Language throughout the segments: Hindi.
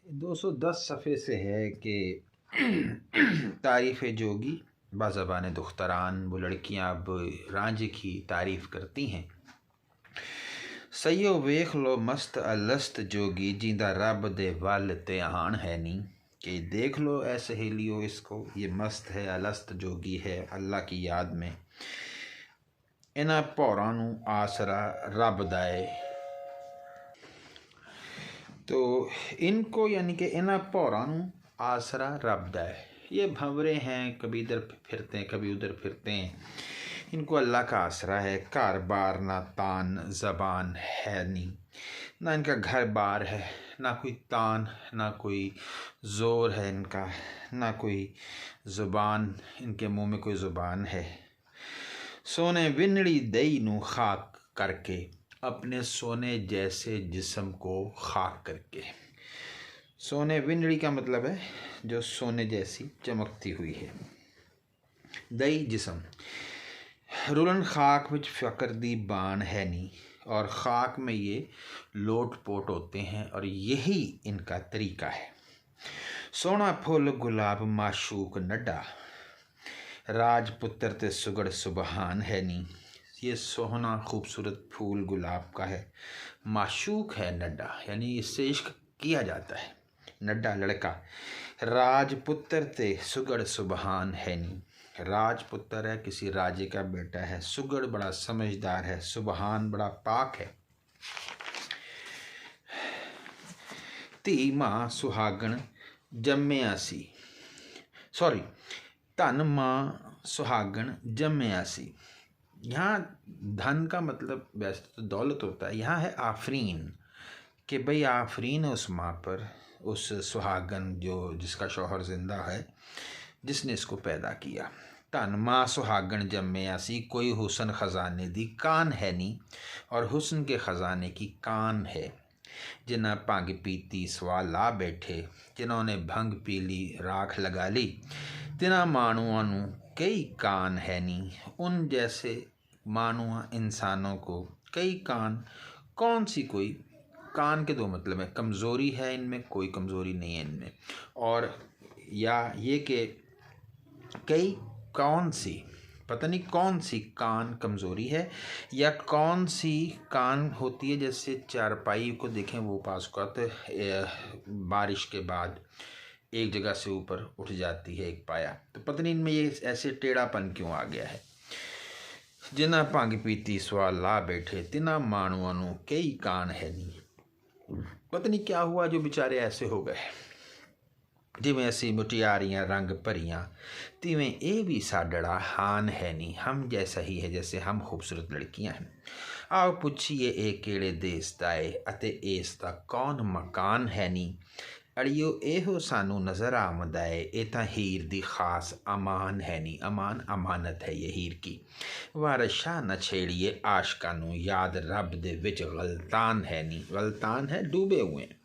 210 सफ़े से है कि तारीफ़ जोगी बाज़बान दुख्तरान। वो लड़कियां अब रांझे की तारीफ़ करती हैं। सयो वेख लो मस्त अलस्त जोगी जिंदा रब दे वल ते आन है नी। कि देख लो ऐ सहेलियो इसको, ये मस्त है, अलस्त जोगी है, अल्लाह की याद में। इन्हां भौरां नूं आसरा रब दा है। तो इनको यानी कि इन्हां भौरां नूं आसरा रब दा है। ये भंवरे हैं, कभी इधर फिरते हैं कभी उधर फिरते हैं। इनको अल्लाह का आसरा है। घर बार ना तान ज़बान है नहीं, ना इनका घर बार है, ना कोई तान, ना कोई ज़ोर है इनका, ना कोई ज़ुबान, इनके मुंह में कोई ज़ुबान है। सोने विनड़ी दई नू खाक करके, अपने सोने जैसे जिस्म को खाक करके। सोने विनड़ी का मतलब है जो सोने जैसी चमकती हुई है। दई जिस्म रुलन खाक विच फ़क्र दी बान है नी। और खाक में ये लोट पोट होते हैं और यही इनका तरीका है। सोना फुल गुलाब माशूक नड्डा, राजपुत्र ते सुगड़ सुबहान है नी। ये सोहना खूबसूरत फूल गुलाब का है, माशूक है नड्डा, यानी इससे इश्क किया जाता है। नड्डा लड़का, राजपुत्र ते सुगड़ सुबहान है नी। राजपुत्र है, किसी राजे का बेटा है। सुगड़ बड़ा समझदार है, सुबहान बड़ा पाक है। धी माँ सुहागण जम्मिया सी, सॉरी, धन माँ सुहागण जम्मिया सी। यहाँ धन का मतलब वैसे तो दौलत होता है, यहाँ है आफरीन, कि भाई आफरीन है उस माँ पर, उस सुहागन जो जिसका शौहर जिंदा है, जिसने इसको पैदा किया। धन माँ सुहागण जम्मिया सी, कोई हुसन खजाने दी कान है नी। और हुसन के खजाने की कान है। जिन्हें भंग पीती सवाल ला बैठे, जिन्होंने भंग पी ली राख लगा ली। तिना मानुआ नू कई कान है नी। उन जैसे मानुआ इंसानों को कई कान, कौन सी कोई, कान के दो मतलब है, कमज़ोरी है इनमें, कोई कमज़ोरी नहीं है इनमें। और या ये कि कई कौन सी, पता नहीं कौन सी कान कमज़ोरी है, या कौन सी कान होती है जैसे चारपाई को देखें, वो पास बारिश के बाद एक जगह से ऊपर उठ जाती है एक पाया, तो पता नहीं इनमें ये ऐसे टेढ़ापन क्यों आ गया है। जिन्ना भंग पीती सवाल ला बैठे, तिना मानुआ नू कई कान है नहीं। पता नहीं क्या हुआ जो बेचारे ऐसे हो गए। जिमें असी मुटियारियाँ रंग भरियाँ, तिवें ए भी साडड़ा हान है नी। हम जैसा ही है जैसे हम खूबसूरत लड़कियाँ हैं। आओ पुछिए ए केड़े देश दा ए, अते इस दा कौन मकान है नी। अड़ियो एहो सानू नज़र आमदा है, ए तां हीर दी खास अमान है नी। अमान अमानत है ये हीर की। वारशा न छेड़िए आशका नू, याद रब दे विच गलतान है नी। गलतान है, डूबे हुए हैं।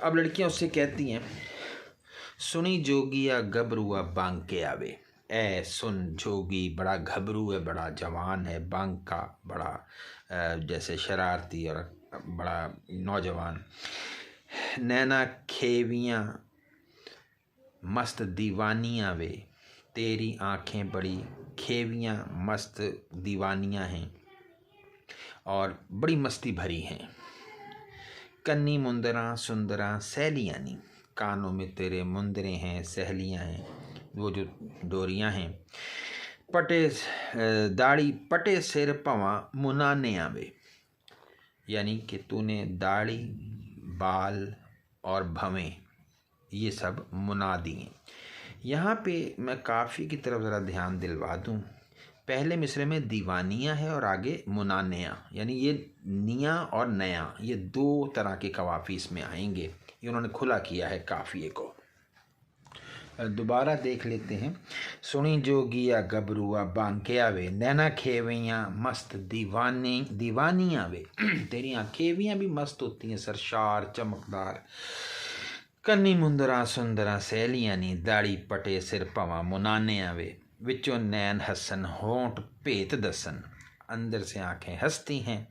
अब लड़कियां उससे कहती हैं, सुनी जोगिया गबरुआ बांग के आवे। ए सुन, जोगी बड़ा घबरू है, बड़ा जवान है, बांग का बड़ा जैसे शरारती और बड़ा नौजवान। नैना खेवियाँ मस्त दीवानियाँ वे, तेरी आँखें बड़ी खेवियाँ मस्त दीवानियाँ हैं और बड़ी मस्ती भरी हैं। कन्नी मुंदरा सुंदरा सहेलियाँ नी, कानों में तेरे मुंदरे हैं, सहेलियाँ हैं, वो जो डोरियाँ हैं। पटे दाढ़ी पटे सिर पवा मुनाने आवे, यानी कि तूने दाढ़ी बाल और भवें ये सब मुना दिए। यहाँ पे मैं काफ़ी की तरफ ज़रा ध्यान दिलवा दूँ। पहले मिसरे में दीवानिया है और आगे मुनानिया, यानी ये निया और नया, ये दो तरह के कवाफ़ी इसमें आएंगे। ये उन्होंने खुला किया है काफ़िए को। दोबारा देख लेते हैं। सुनी जोगिया गबरुआ बांके आवे, नैना खेवियाँ मस्त दीवानियाँ वे। तेरी खेवियाँ भी मस्त होती हैं, सरशार चमकदार। कन्नी मुंदरा सुंदरा सहेलियाँ नी, दाढ़ी पटे सिर पवा मुनाने आवे। विचों नैन हसन होंठ भेत दसन, अंदर से आंखें हंसती हैं,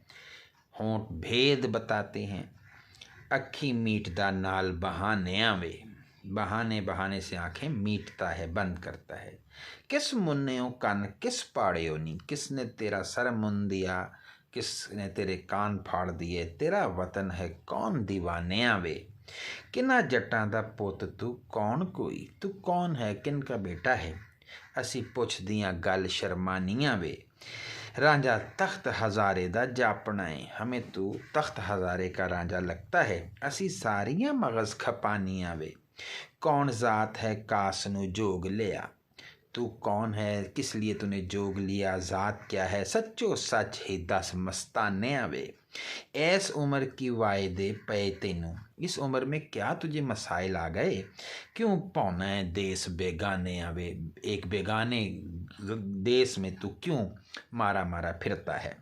होंठ भेद बताते हैं। अखी मीटदा नाल बहाने वे, बहाने बहाने से आंखें मीटता है, बंद करता है। किस मुन्नेओ कन किस पाड़ेओ नी, किसने तेरा सर मुन दिया, किसने तेरे कान फाड़ दिए, तेरा वतन है कौन दीवाने वे। किना जट्टां दा पुत तू कौन कोई, तू कौन है किन का बेटा है, असी पुछदियां गल शर्मानियां वे। रांझा तख्त हज़ारे दा जापना है, हमें तू तख्त हज़ारे का रांझा लगता है, असी सारियां मगज़ खपानियां वे। कौन ज़ात है कास नू जोग लिया, तू कौन है किस लिए तूने जोग लिया, ज़ात क्या है सच्चो सच ही दस मस्ताने वे। ऐस उम्र की वायदे पे तेनू, इस उम्र में क्या तुझे मसाइल आ गए, क्यों पौना है देश बेगाने आवे, एक बेगाने देश में तू क्यों मारा मारा फिरता है।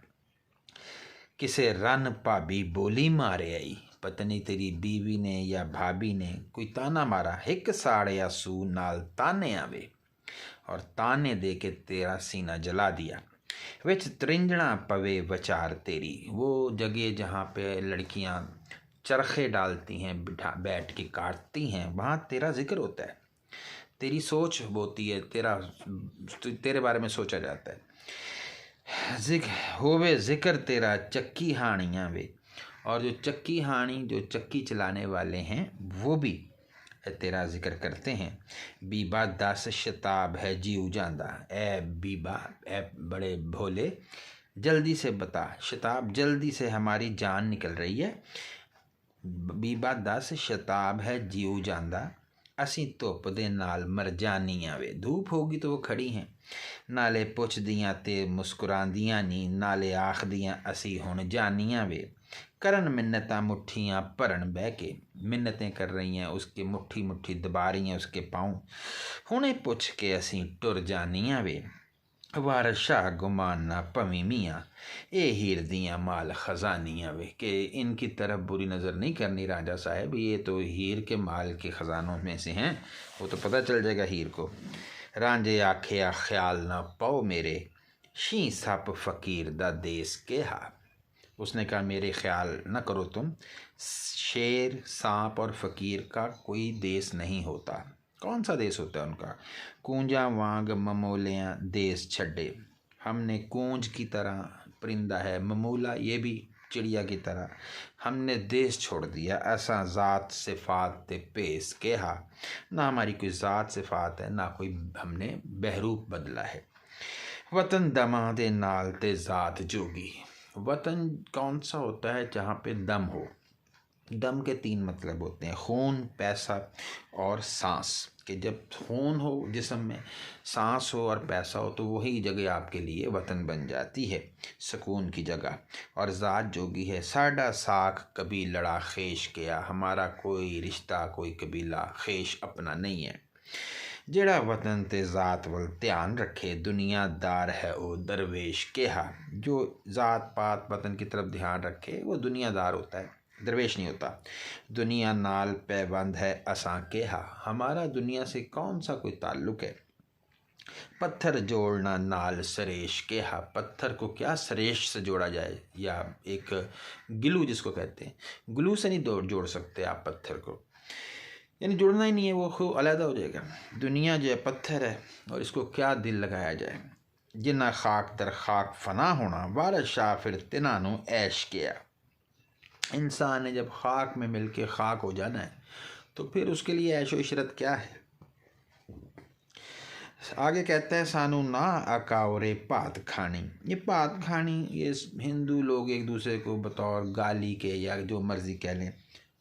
किसे रन भाभी बोली मारे आई, पत्नी तेरी बीवी ने या भाभी ने कोई ताना मारा, हिक साड़िया सू नाल ताने आवे, और ताने दे के तेरा सीना जला दिया। विच त्रिंजणा पवे वचार तेरी, वो जगह जहाँ पे लड़कियाँ चरखे डालती हैं, बिठा बैठ के काटती हैं, वहाँ तेरा जिक्र होता है, तेरी सोच होती है, तेरे बारे में सोचा जाता है। होवे जिक्र तेरा चक्की हानियाँ वे, और जो चक्की हानी, जो चक्की चलाने वाले हैं वो भी तेरा जिक्र करते हैं। बीबा 10 शताब है जीव जांदा, ए बीबा ए बड़े भोले जल्दी से बता, शताब जल्दी से हमारी जान निकल रही है। बीबा 10 शताब है जीव जांदा, असी धुप दे नाल मर जानियां वे। धूप होगी तो वो खड़ी हैं, नाले पुछदियां ते मुस्कुरांदियां नी, नाले आखदियां असी हुण जानियां वे। करन मिन्नतां मुट्ठियां भरन बह के, मिन्नतें कर रही हैं उसके, मुट्ठी मुट्ठी दबा रही हैं उसके पाँव। हुणे पुछ के असी टुर जानियां वे, वारस शाह गुमान ना पवी मियाँ, ये हीर दियाँ माल ख़जानियाँ वे। कि इनकी तरफ बुरी नज़र नहीं करनी राजा साहब, ये तो हीर के माल के ख़जानों में से हैं, वो तो पता चल जाएगा हीर को। रांझे आखिया ख्याल ना पाओ मेरे, शी सप फ़कीर दा देस के हा। उसने कहा मेरे ख्याल न करो तुम, शेर सांप और फ़कीर का कोई देश नहीं होता। कौन सा देश होता है उनका। कूंजा वांग ममोलियाँ देश छड्डे, हमने कूंज की तरह परिंदा है, ममूला ये भी चिड़िया की तरह, हमने देश छोड़ दिया। ऐसा ज़ात सिफात ते पेश के हा, ना हमारी कोई ज़ात सिफात है, ना कोई हमने बहरूप बदला है। वतन दमा दे नाल ते ज़ात जोगी, वतन कौन सा होता है जहाँ पे दम हो। दम के 3 मतलब होते हैं, खून, पैसा और सांस। कि जब खून हो जिस्म में, सांस हो और पैसा हो, तो वही जगह आपके लिए वतन बन जाती है, सुकून की जगह। और ज़ात जोगी है, साडा साख कभी लड़ा खेश किया, हमारा कोई रिश्ता कोई कबीला खेश अपना नहीं है। जेड़ा वतन ते ज़ात वल ध्यान रखे, दुनियादार है वो दरवेश केहा। जो ज़ात पात वतन की तरफ ध्यान रखे वो दुनियादार होता है, दरवेश नहीं होता। दुनिया नाल पैबंद है असां केहा, हमारा दुनिया से कौन सा कोई ताल्लुक है। पत्थर जोड़ना नाल सरेश केहा, पत्थर को क्या सरेश से जोड़ा जाए, या एक गिलू जिसको कहते हैं, ग्लू से नहीं जोड़ सकते आप पत्थर को, यानी जुड़ना ही नहीं है, वो खूब अलहदा हो जाएगा। दुनिया जो है पत्थर है, और इसको क्या दिल लगाया जाए। जिन्ना खाक दर खाक फना होना, वारस शाह फिर तिनानू ऐश किया। इंसान ने जब खाक में मिल के खाक हो जाना है, तो फिर उसके लिए ऐशो इशरत क्या है। आगे कहते हैं सानू ना अकावरे पात खानी। ये पात खानी, ये हिंदू लोग एक दूसरे को बतौर गाली के या जो मर्ज़ी कह लें,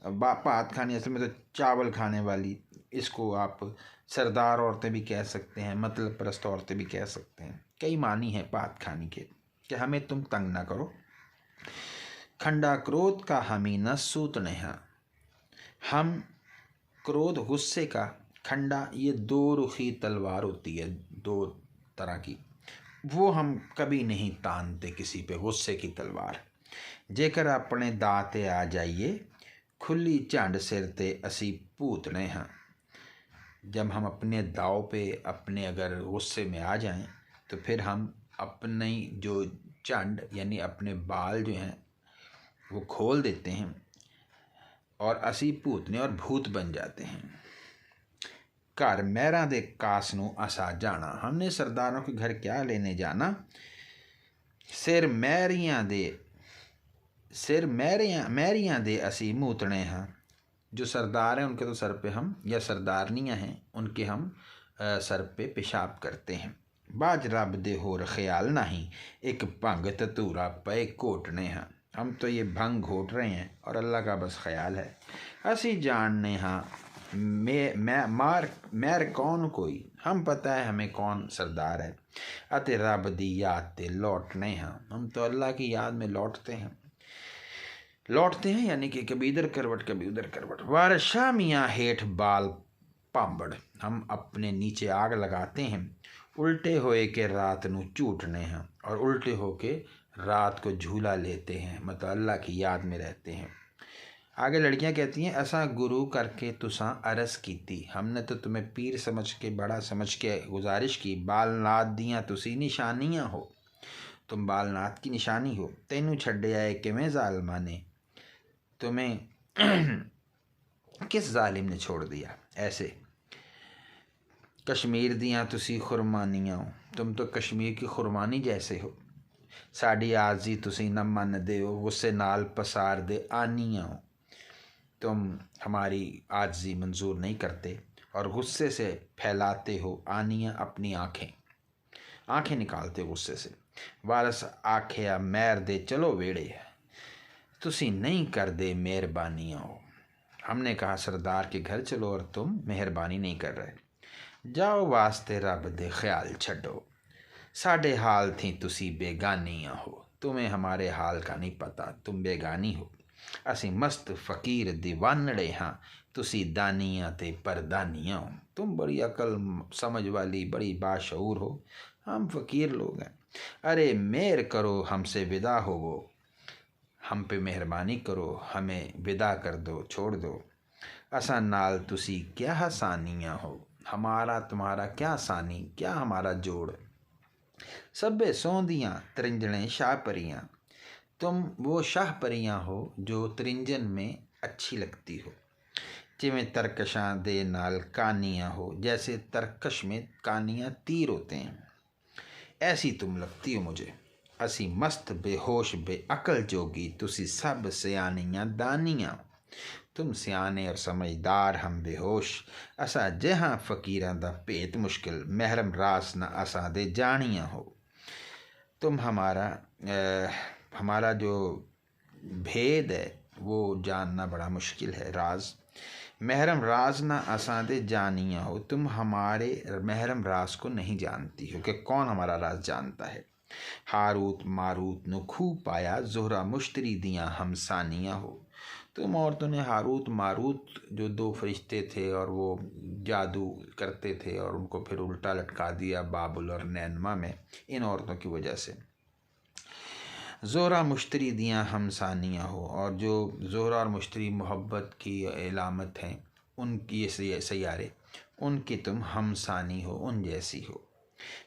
पात खानी असल में तो चावल खाने वाली, इसको आप सरदार औरतें भी कह सकते हैं, मतलब परस्त औरतें भी कह सकते हैं। कई मानी है पात खानी के, कि हमें तुम तंग ना करो। खंडा क्रोध का हमी न सूत नेहा, हम क्रोध गुस्से का, खंडा ये 2 रुखी तलवार होती है, 2 तरह की, वो हम कभी नहीं तानते किसी पे, गुस्से की तलवार। जेकर अपने दाते आ जाइए, खुली झंड सिर ते असी भूतने हाँ। जब हम अपने दाव पे, अपने अगर गुस्से में आ जाएं, तो फिर हम अपनी जो झंड यानी अपने बाल जो हैं वो खोल देते हैं, और असी भूतने और भूत बन जाते हैं। घर महरां दे कास नूं असा जाना, हमने सरदारों के घर क्या लेने जाना। सिर महरियां दे असी मूतने हाँ, जो सरदार हैं उनके तो सर पे हम, या सरदारनियां हैं उनके हम सर पे पेशाब करते हैं। बाज रब दे होर ख्याल नहीं, एक भंग ततूरा पे घोटने हाँ, हम तो ये भंग घोट रहे हैं और अल्लाह का बस ख्याल है। असी जानने हाँ मैर कौन कोई, हम पता है हमें कौन सरदार है। अते रब दी याद ते लौटने हाँ, हम तो अल्लाह की याद में लौटते हैं, यानी कि कभी इधर करवट कभी उधर करवट। वारशा मियाँ हेठ बाल पांबड़, हम अपने नीचे आग लगाते हैं। उल्टे होए के रात नू झूठने हैं, और उल्टे होके रात को झूला लेते हैं, मतलब अल्लाह की याद में रहते हैं। आगे लड़कियां कहती हैं, ऐसा गुरु करके तुसा अरस कीती, हमने तो तुम्हें पीर समझ के बड़ा समझ के गुजारिश की। बालनाथ दियाँ तुसी निशानियाँ हो, तुम बालनाथ की निशानी हो। तेनू छड्डिया है किवें जालिमां ने, तुम्हें किस जालिम ने छोड़ दिया ऐसे। कश्मीर दियाँ तुसी खुरमानियाँ हो, तुम तो कश्मीर की खुरमानी जैसे हो। साड़ी आजी तुसी न मनदे हो, गुस्से नाल पसार दे आनियाँ हो, तुम हमारी आजी मंजूर नहीं करते और गुस्से से फैलाते हो आनियाँ अपनी आँखें निकालते हो गुस्से से। वारस आखिया मैर दे चलो वेड़े, तुसी नहीं कर दे मेहरबानियाँ हो, हमने कहा सरदार के घर चलो और तुम मेहरबानी नहीं कर रहे। जाओ वास्ते रब दे ख्याल छड्डो, साढ़े हाल थी तुसी बेगानियाँ हो, तुम्हें हमारे हाल का नहीं पता, तुम बेगानी हो। असी मस्त फ़कीर दीवानड़े हाँ, तुसी दानियाँ ते परदानियाँ हो, तुम बड़ी अकल समझ वाली बड़ी बाशऊर हो, हम फ़कीर लोग हैं। अरे मेहर करो हमसे विदा हो वो, हम पे मेहरबानी करो, हमें विदा कर दो, छोड़ दो। असा नाल तुसी क्या हसानियाँ हो, हमारा तुम्हारा क्या सानी, क्या हमारा जोड़। सब्बे सौंदियाँ त्रिंजने शाह परियाँ, तुम वो शाह परियाँ हो जो त्रिंजन में अच्छी लगती हो। जिमें तरकशां दे नाल कानियाँ हो, जैसे तरकश में कानियाँ तीर होते हैं, ऐसी तुम लगती हो मुझे। असी मस्त बेहोश बेअकल जोगी, तुसी सब सियानियाँ दानियाँ, तुम सियाने और समझदार, हम बेहोश। असा जहाँ फ़कीरां दा भेत मुश्किल, महरम रास न असा दे जानियाँ हो, तुम हमारा जो भेद है वो जानना बड़ा मुश्किल है, राज। महरम राज ना असा दे जानियाँ हो, तुम हमारे महरम राज को नहीं जानती हो कि कौन हमारा राज जानता है। हारूत मारूत नु खूब पाया, जोहरा मुश्तरी दियाँ हमसानियाँ हो, तुम औरतों ने हारूत मारूत जो दो फरिश्ते थे और वो जादू करते थे और उनको फिर उल्टा लटका दिया बाबुल और नैनमा में, इन औरतों की वजह से। ज़ोहरा मुश्तरी दियाँ हमसानियाँ हो, और जो ज़ोहरा और मुश्तरी मोहब्बत की इलामत हैं, उनकी ये सैयारे, उनकी तुम हमसानी हो, उन जैसी हो।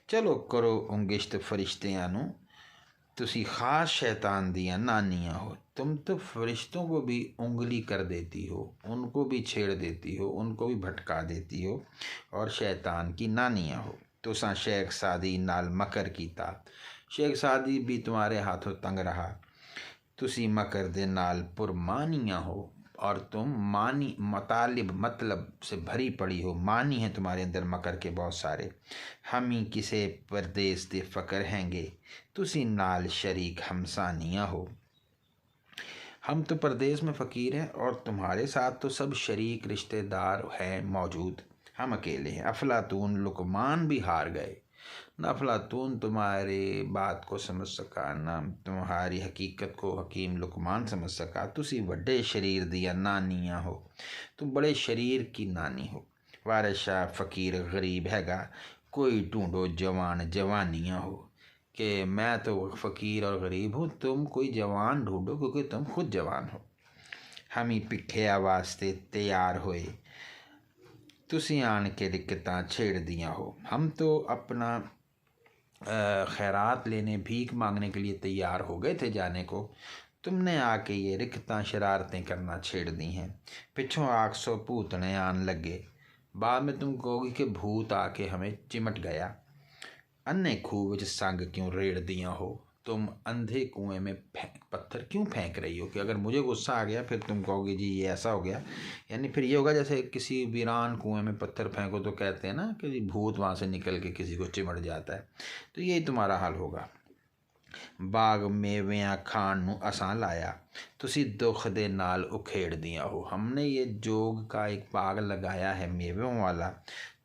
चलो करो उंगिश्त फरिश्तियाँ नू, तुसी ख़ास शैतान दियाँ नानियाँ हो, तुम तो फरिश्तों को भी उंगली कर देती हो, उनको भी छेड़ देती हो, उनको भी भटका देती हो, और शैतान की नानियाँ हो। तुसा शेख सादी नाल मकर कीता, शेख सादी भी तुम्हारे हाथों तंग रहा। तुसी मकर दे नाल पुरमानियाँ हो, और तुम मानी मतलब से भरी पड़ी हो, मानी है तुम्हारे अंदर मकर के बहुत सारे। हम ही किसे परदेस दे फ़कर हैंगे, तुसी नाल शरीक हमसानियाँ हो, हम तो परदेस में फ़कीर हैं और तुम्हारे साथ तो सब शरीक रिश्तेदार हैं मौजूद, हम अकेले हैं। अफलातून लुकमान भी हार गए, न अफलातून तुम्हारी बात को समझ सका, न तुम्हारी हकीकत को हकीम लुकमान समझ सका। तुसी वड्डे शरीर दिया नानियाँ हो, तुम बड़े शरीर की नानी हो। वारशाह फ़कीर गरीब हैगा, कोई ढूंढो जवान जवानियाँ हो, कि मैं तो फ़कीर और गरीब हूँ, तुम कोई जवान ढूंढो क्योंकि तुम खुद जवान हो। हम ही भिख्या वास्ते तैयार होए, तुसी आन के दिक्कतां छेड़ दियाँ हो, हम तो अपना खैरात लेने भीख मांगने के लिए तैयार हो गए थे जाने को, तुमने आके ये रिक्तां शरारतें करना छेड़ दी हैं। पिछों 800 भूतने आन लगे, बाद में तुम कहोगी कि भूत आके हमें चिमट गया। अन्ने खूह विच संग क्यों रेड़ दिया हो, तुम अंधे कुएं में पत्थर क्यों फेंक रही हो। कि अगर मुझे गुस्सा आ गया फिर तुम कहोगे जी ये ऐसा हो गया, यानी फिर ये होगा जैसे किसी वीरान कुएं में पत्थर फेंको तो कहते हैं ना कि जी भूत वहाँ से निकल के किसी को चिमट जाता है, तो यही तुम्हारा हाल होगा। बाग मेवियां खाण नूं असां लाया, तुसी दुख दे नाल उखेड़ दिया हो। हमने ये जोग का एक बाग लगाया है मेवों वाला,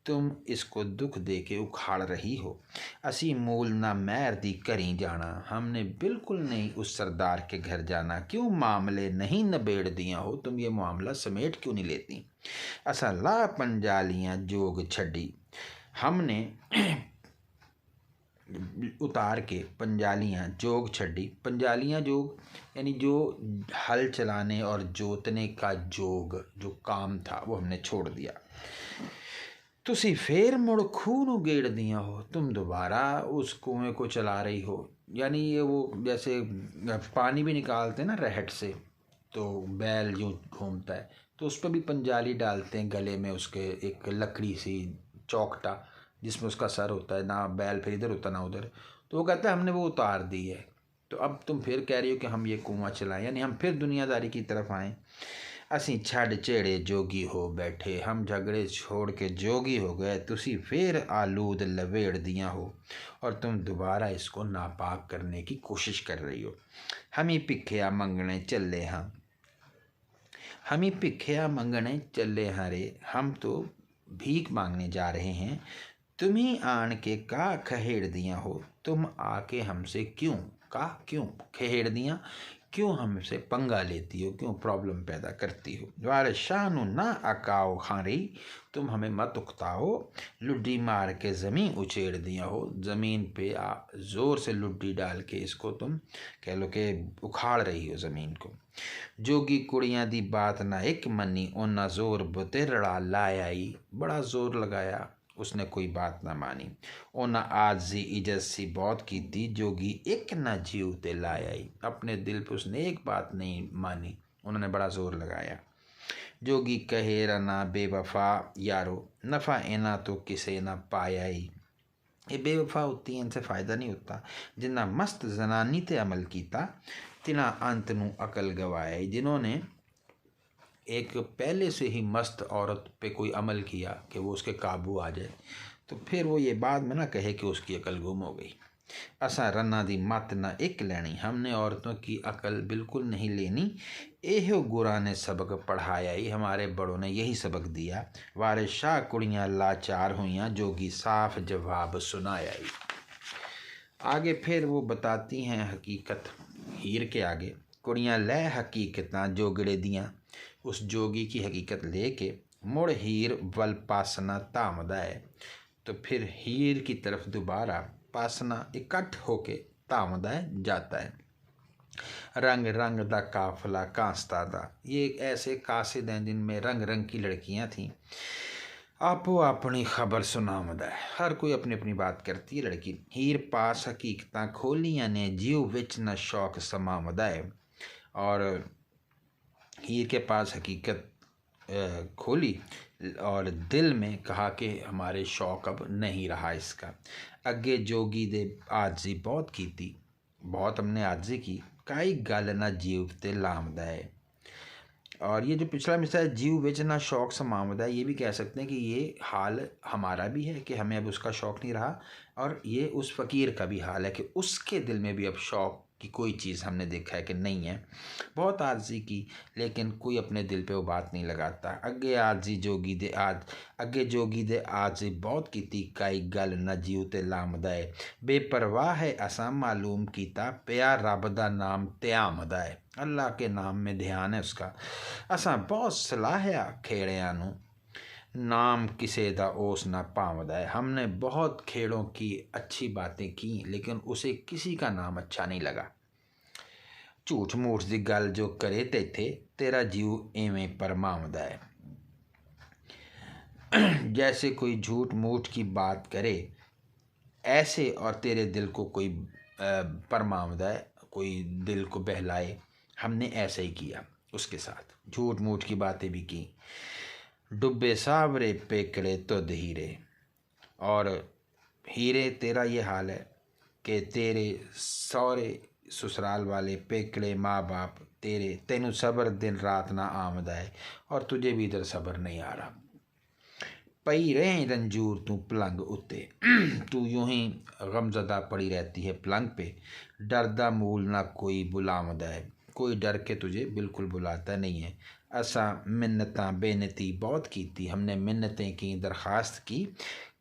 तुम इसको दुख दे के उखाड़ रही हो। असी मूल ना महर दी घरी जाना, हमने बिल्कुल नहीं उस सरदार के घर जाना। क्यों मामले नहीं नबेड़ दिया हो, तुम ये मामला समेट क्यों नहीं लेती। असा ला पंजालियां जोग छड़ी, हमने उतार के पंजालियाँ जोग छड़ी। पंजालियाँ जोग यानी जो हल चलाने और जोतने का जोग जो काम था वो हमने छोड़ दिया। तुसी फिर मुड़ खूह नूं गेड़ दिया हो, तुम दोबारा उस कुएं को चला रही हो। यानी ये वो जैसे पानी भी निकालते ना रहट से, तो बैल जो घूमता है तो उस पर भी पंजाली डालते हैं गले में, उसके एक लकड़ी सी चौकटा जिसमें उसका सर होता है, ना बैल फिर इधर होता ना उधर, तो वो कहता है हमने वो उतार दी है। तो अब तुम फिर कह रही हो कि हम ये कुआं चलाएं, यानी हम फिर दुनियादारी की तरफ आएँ। असी छड़ चेड़े जोगी हो बैठे, हम झगड़े छोड़ के जोगी हो गए। तुसी फिर आलूद लवेड़ दिया हो और तुम दोबारा इसको नापाक करने की कोशिश कर रही हो। हम ही भिखिया मंगने चले हाँ, हम ही भिखिया मंगने चले हाँ रे, हम तो भीख मांगने जा रहे हैं। तुम ही आन के का खहेड़ दिया हो, तुम आके हमसे क्यों खहेड़ दिया, क्यों हमसे पंगा लेती हो, क्यों प्रॉब्लम पैदा करती हो। वारे शाह नू ना अकाओ खारी, तुम हमें मत उकताओ। लुड्डी मार के ज़मीन उछेड़ दिया हो, ज़मीन पे ज़ोर से लुड्डी डाल के इसको तुम कह लो कि उखाड़ रही हो ज़मीन को। जोगी कुड़ियाँ दी बात ना एक मनी, उन्ना जोर बतेरड़ा लाया ही, बड़ा जोर लगाया उसने कोई बात ना मानी। उन्हें आजी इज्जत सी बहुत की थी, जोगी एक ना जीव ते लाया ही, अपने दिल पे उसने एक बात नहीं मानी, उन्होंने बड़ा जोर लगाया। जोगी कहे रना बेवफा यारो, नफ़ा इना तो किसे ना पाया ही। ये बेवफा होती हैं, इनसे फ़ायदा नहीं होता। जिन्ना मस्त जनानी ते अमल कीता, तिना अंत नू अकल गवाया। जिन्होंने एक पहले से ही मस्त औरत पे कोई अमल किया कि वो उसके काबू आ जाए, तो फिर वो ये बाद में ना कहे कि उसकी अकल गुम हो गई। असा रन्ना दी मत ना एक लेनी, हमने औरतों की अकल बिल्कुल नहीं लेनी। एहो गुरा ने सबक पढ़ाया ही, हमारे बड़ों ने यही सबक दिया। वारे शाह कुड़ियाँ लाचार हुईयाँ, जोगी साफ जवाब सुनाया ही। आगे फिर वो बताती हैं हकीकत हीर के आगे। कुड़ियाँ लै हकीकतां जोगड़े दियाँ, उस जोगी की हकीकत लेके मुड़ हीर वल पासना धामदा है। तो फिर हीर की तरफ दोबारा पासना इकट्ठ होके धामदा है, जाता है। रंग रंग दा काफिला कांस्ता दा, ये ऐसे कासिद हैं जिनमें रंग रंग की लड़कियां थीं। आपो अपनी खबर सुनामदा है, हर कोई अपनी अपनी बात करती है लड़की। हीर पास हकीकतां खोलियां ने, जीव विच न शौक समामदा है। और हीर के पास हकीकत खोली और दिल में कहा कि हमारे शौक अब नहीं रहा इसका। अगे जोगी दे आजी बहुत की थी, बहुत हमने आजी की, काई गल ना जीव ते लामदा है। और ये जो पिछला मिसरा है, जीव विच ना शौक समामदा है, ये भी कह सकते हैं कि ये हाल हमारा भी है कि हमें अब उसका शौक़ नहीं रहा, और ये उस फ़कीर का भी हाल है कि उसके दिल में भी अब शौक़ की कोई चीज़ हमने देखा है कि नहीं है। बहुत आर्जी की, लेकिन कोई अपने दिल पे वो बात नहीं लगाता। अगे जोगी दे आर्जी बहुत कीती, काई गल न जीव ते लामदा है। बेपरवाह है असां मालूम कीता, प्यार रब दा नाम त्यामदा है। अल्लाह के नाम में ध्यान है उसका। असां बहुत सलाहिया खेड़ियां नूं, नाम किसे दा ओस ना भावदा है। हमने बहुत खेड़ों की अच्छी बातें की, लेकिन उसे किसी का नाम अच्छा नहीं लगा। झूठ मूठ की गल जो करे तेथे, तेरा जीव एवें परमावदा है। जैसे कोई झूठ मूठ की बात करे ऐसे, और तेरे दिल को कोई परमावदा है, कोई दिल को बहलाए। हमने ऐसे ही किया उसके साथ, झूठ मूठ की बातें भी की। डुब्बे सावरे पेकड़े तुद हीरे, और हीरे तेरा ये हाल है कि तेरे सौरे ससुराल वाले पेकड़े माँ बाप तेरे, तेनू सबर दिन रात ना आमदा है और तुझे भी इधर सबर नहीं आ रहा। पई रहे रंजूर तू पलंग उत्ते, तू यूं ही गमजदा पड़ी रहती है पलंग पे। डरदा मूल ना कोई बुलावदा है, कोई डर के तुझे बिल्कुल बुलाता नहीं है। असा मिन्नतां बेनती बहुत की थी, हमने मिन्नतें की, दरखास्त की,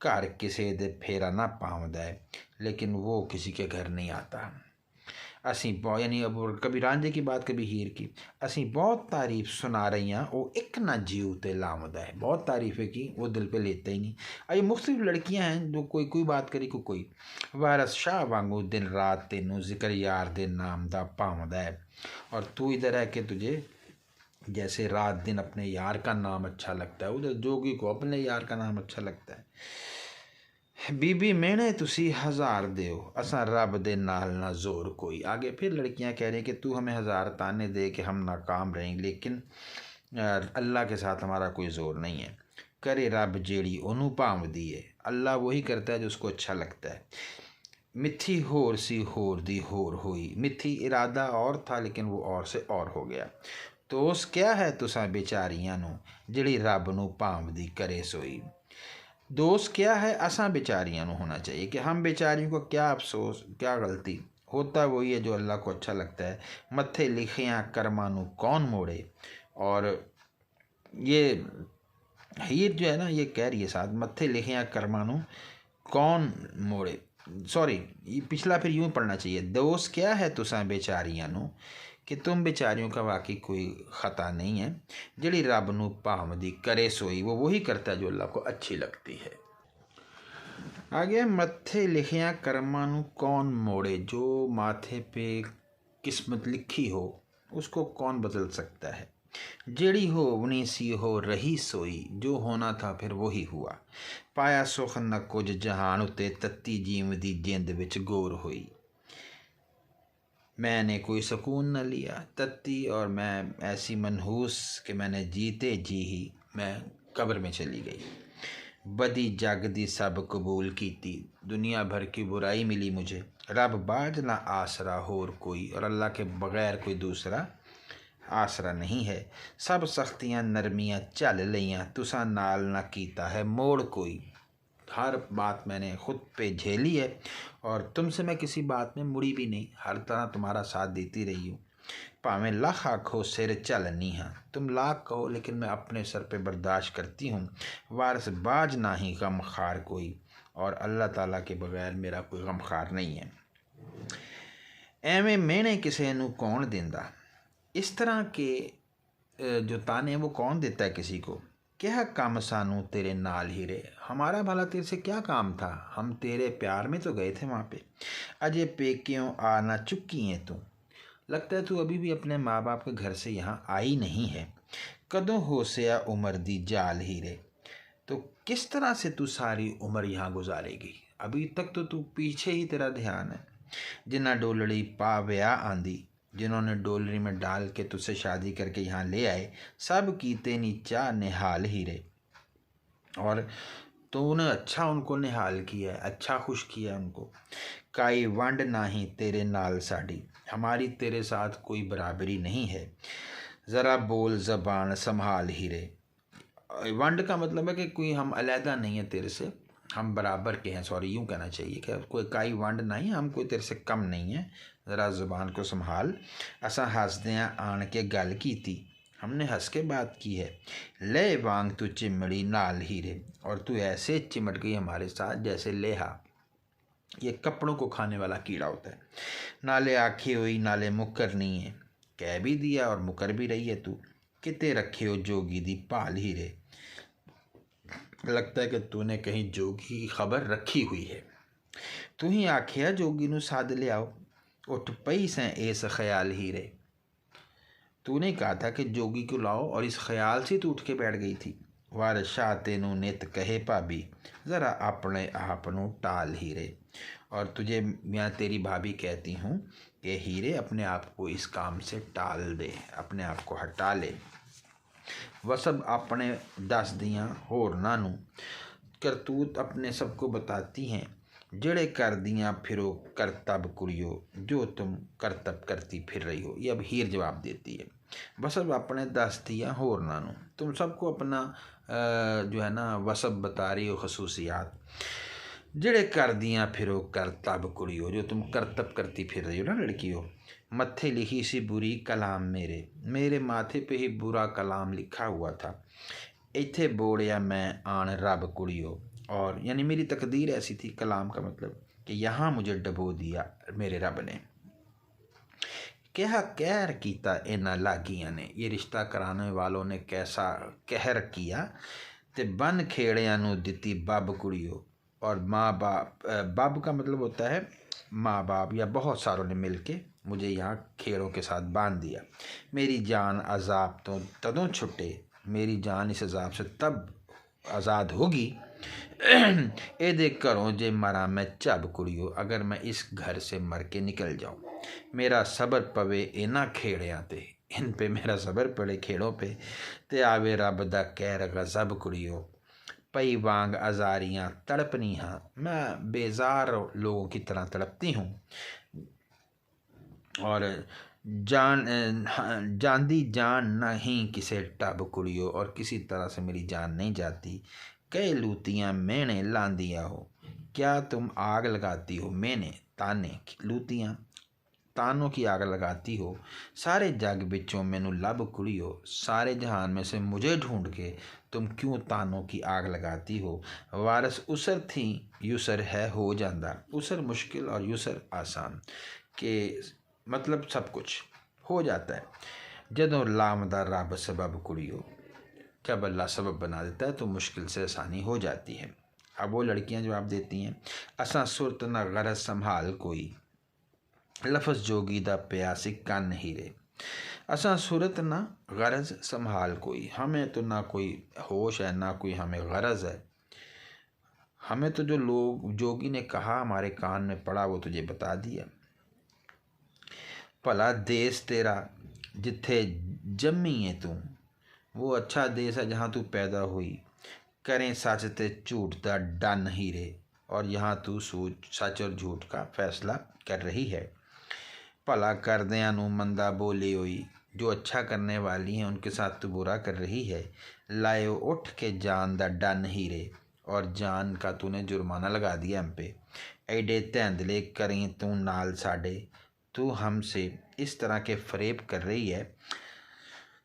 घर किसी दे फेरा ना पावदा है, लेकिन वो किसी के घर नहीं आता। असी बहुत, यानी अब कभी रांझे की बात कभी हीर की, असी बहुत तारीफ सुना रही हैं, वो एक ना जीव ते लामदा है, बहुत तारीफें की, वो दिल पे लेते ही नहीं। अब ये मुख्तलिफ लड़कियां हैं जो कोई कोई बात करी कोई वारस शाह वांगू दिन रात तेनू जिक्र यार दे नाम दा पावदा है, और तू इधर है कि तुझे जैसे रात दिन अपने यार का नाम अच्छा लगता है, उधर जोगी को अपने यार का नाम अच्छा लगता है। बीबी मैंने तुसी हज़ार देओ, असा रब दे नाल ना जोर कोई। आगे फिर लड़कियां कह रही कि तू हमें 1000 ताने दे कि हम नाकाम रहें, लेकिन अल्लाह के साथ हमारा कोई ज़ोर नहीं है। करे रब जेड़ी ओनू भावदी है, अल्लाह वही करता है जो उसको अच्छा लगता है। मिथी होर सी होर दी होर हुई, मिथी इरादा और था लेकिन वो और से और हो गया। तो उस क्या है तुसा बेचारियां नू जेड़ी रब नू भावदी करे सोई। दोस्त क्या है, असा बेचारियां नू होना चाहिए कि हम बेचारियों को क्या अफसोस, क्या गलती, होता वही है जो अल्लाह को अच्छा लगता है। मत्थे लिखियाँ कर्मा नू कौन मोड़े, और ये हीर जो है ना ये कह रही है साथ, मत्थे लिखियाँ कर्मा नू कौन मोड़े, सॉरी ये पिछला फिर यूँ पढ़ना चाहिए, दोस्त क्या है तुसा बेचारियां नू, कि तुम बेचारियों का वाकई कोई ख़ता नहीं है। जड़ी रब नू भावदी करे सोई, वो वही करता है जो अल्लाह को अच्छी लगती है। आगे मत्थे लिखियाँ कर्मां नू कौन मोड़े, जो माथे पे किस्मत लिखी हो उसको कौन बदल सकता है। जेड़ी हो उनी सी हो रही सोई, जो होना था फिर वही हुआ। पाया सुख न कुछ जहान उत्ते, तत्ती जीव दी जिंद विच गोर हुई। मैंने कोई सुकून न लिया तत्ती, और मैं ऐसी मनहूस कि मैंने जीते जी ही मैं कब्र में चली गई। बदी जग दी सब कबूल कीती, दुनिया भर की बुराई मिली मुझे। रब बाज ना आसरा होर कोई, और अल्लाह के बगैर कोई दूसरा आसरा नहीं है। सब सख्तियाँ नरमियाँ चल लियाँ, तुसा नाल ना कीता है मोड़ कोई। हर बात मैंने खुद पे झेली है और तुमसे मैं किसी बात में मुड़ी भी नहीं, हर तरह तुम्हारा साथ देती रही हूँ। भावें लाख आखो सिर चलनी हाँ, तुम लाख कहो लेकिन मैं अपने सर पे बर्दाश्त करती हूँ। वारस बाज ना ही गम खार कोई, और अल्लाह ताला के बगैर मेरा कोई गम खार नहीं है। एवें मैंने किसी नू कौन देंदा, इस तरह के जो ताने वो कौन देता है किसी को। क्या काम सानू तेरे नाल हीरे, हमारा भला तेरे से क्या काम था, हम तेरे प्यार में तो गए थे वहाँ पे। अजय पेक्यों आ ना चुकी है तू, लगता है तू अभी भी अपने माँ बाप के घर से यहाँ आई नहीं है। कदों हो सया उम्र दी जाल हीरे, तो किस तरह से तू सारी उम्र यहाँ गुजारेगी, अभी तक तो तू पीछे ही तेरा ध्यान है। जिन्ना डोलड़ी पा ब्याह आंदी, जिन्होंने डोलरी में डाल के तुझसे शादी करके यहाँ ले आए, सब कीते नीचा निहाल हीरे, और तूने अच्छा उनको निहाल किया है, अच्छा खुश किया उनको। काई वंड ना ही तेरे नाल साड़ी, हमारी तेरे साथ कोई बराबरी नहीं है। ज़रा बोल ज़बान संभाल हीरे, वंड का मतलब है कि कोई हम अलहदा नहीं है तेरे से, हम बराबर के हैं, सॉरी यूँ कहना चाहिए कि कोई काई वंड नहीं, हम कोई तेरे से कम नहीं है, ज़रा ज़ुबान को संभाल। असा हसदियाँ आन के गल की थी, हमने हंस के बात की है। ले वांग तू चिमड़ी नाल हीरे, और तू ऐसे चिमट गई हमारे साथ जैसे लेहा, ये कपड़ों को खाने वाला कीड़ा होता है। नाले आखी हुई नाले मुकर नहीं है, कह भी दिया और मुकर भी रही है तू। किते रखे हो जोगी दी पाल हीरे, लगता है कि तूने कहीं जोगी की खबर रखी हुई है। तू ही आखिया जोगी नू साध ले आओ, उठ पई सें इस ख्याल हीरे, तूने कहा था कि जोगी को लाओ और इस ख्याल से तू उठ के बैठ गई थी। वार शाह तेनू नित कहे भाभी, ज़रा अपने आप नू टाल हीरे, और तुझे मैं तेरी भाभी कहती हूँ कि हीरे अपने आप को इस काम से टाल दे, अपने आप को हटा ले। वसब अपने दस दियाँ होरनां नूं करतूत अपने सबको बताती हैं, जड़े कर दियाँ फिरो करतब कुड़ियो, जो तुम करतब करती फिर रही हो। ये अब हीर जवाब देती है। वसब अपने दस दियाँ होरनां नूं, तुम सबको अपना जो है ना वसब बता रही हो, खसूसियात। जड़े कर दियाँ फिरो करतब कुड़ियो, जो तुम करतब करती फिर रही हो ना लड़की हो। मत्थे लिखी सी बुरी कलाम मेरे माथे पे ही बुरा कलाम लिखा हुआ था। इत्थे बोड़िया मैं आन रब कुड़ियो, और यानी मेरी तकदीर ऐसी थी, कलाम का मतलब कि यहाँ मुझे डबो दिया मेरे रब ने। क्या कहर किया इन्हां लागियां ने, ये रिश्ता कराने वालों ने कैसा कहर किया। ते बन खेड़ियां नूं दिती बब कुड़ियो, और माँ बाप, बब का मतलब होता है माँ बाप या बहुत सारों ने मिलके मुझे यहाँ खेड़ों के साथ बांध दिया। मेरी जान अजाब तो तदों छुटे, मेरी जान इस अजाब से तब आज़ाद होगी। ए देख करो जे मरा मैं झब कुड़ियो, अगर मैं इस घर से मर के निकल जाऊँ। मेरा सबर पवे इन्हां खेड़ियां ते, इन पे मेरा सबर पड़े खेड़ों पे। ते आवे रब दा कहर गज़ब कुड़ियो, पई वांग आज़ारियाँ तड़पनी हाँ, मैं बेजार लोगों की तरह तड़पती हूँ। और जानदी जान नहीं किसे टब कुड़ियो, और किसी तरह से मेरी जान नहीं जाती। कई लूतियाँ मैंने लांदिया हो, क्या तुम आग लगाती हो मैंने ताने। लूतियाँ तानों की आग लगाती हो, सारे जग बिचों मैनू लब कुड़ियो, सारे जहान में से मुझे ढूंढ के तुम क्यों तानों की आग लगाती हो। वारस उसर थी युसर है हो जाता, उसर मुश्किल और युसर आसान, के मतलब सब कुछ हो जाता है। जदों लामदा रब सबब कुड़ियो, जब अल्लाह सबब बना देता है तो मुश्किल से आसानी हो जाती है। अब वो लड़कियां जवाब देती हैं, असा सुरत न गरज संभाल कोई, लफज जोगी दा प्यासी कन हीरे। असा सूरत ना गरज संभाल कोई, हमें तो ना कोई होश है ना कोई हमें गरज है। हमें तो जो लोग जोगी ने कहा हमारे कान में पड़ा वो तुझे बता दिया। भला देश तेरा जिथे जम्मी है तू, वो अच्छा देश है जहाँ तू पैदा हुई। करें सच ते झूठ दा डन हीरे, और यहाँ तू सच और झूठ का फैसला कर रही है। भला करदियां नूं मंदा बोली हुई, जो अच्छा करने वाली हैं उनके साथ तू बुरा कर रही है। लायो उठ के जान दा डन हीरे, और जान का तूने जुर्माना लगा दिया हम पे। एडे धैंधले करें तू नाल साडे, तू हमसे इस तरह के फरेब कर रही है।